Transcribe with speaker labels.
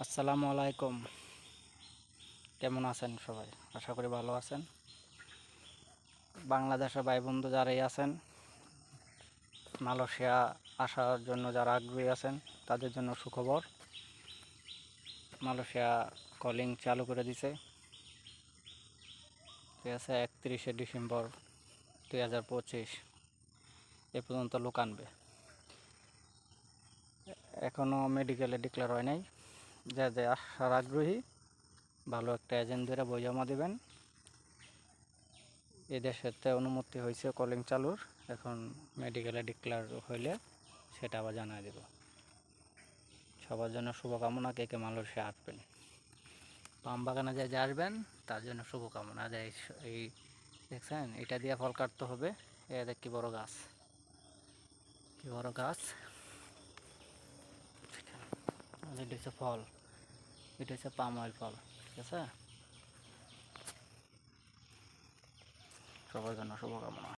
Speaker 1: আসসালামু আলাইকুম। কেমন আছেন সবাই? আশা করি ভালো আছেন। বাংলাদেশের ভাই বন্ধু যারাই আছেন, মালয়েশিয়া আসার জন্য যারা আগ্রহী আছেন, তাদের জন্য সুখবর। মালয়েশিয়া কলিং চালু করে দিছে। ঠিক আছে, 31শে ডিসেম্বর 2025 এ পর্যন্ত লোক আনবে। এখনও মেডিকেলে ডিক্লেয়ার হয় নাই। যে যে আসার আগ্রহী, ভালো একটা এজেন্ট ধরে বই জমা দেবেন। এই দেশেতে অনুমতি হয়েছে কলিং চালুর, এখন মেডিকেলে ডিক্লেয়ার হইলে সেটা আবার জানাই দেব। সবার জন্য শুভকামনা, কে কে মালয়েশিয়া আসবেন, পাম বাগানে যে আসবেন তার জন্য শুভকামনা। এই দেখছেন, এটা দিয়ে ফল কাটতে হবে। এ দেখ কি বড় গাছ, কি বড় গাছ। এটা হচ্ছে ফল, এটা হচ্ছে পাম অয়েল ফল। ঠিক আছে, সবার জন্য শুভকামনা।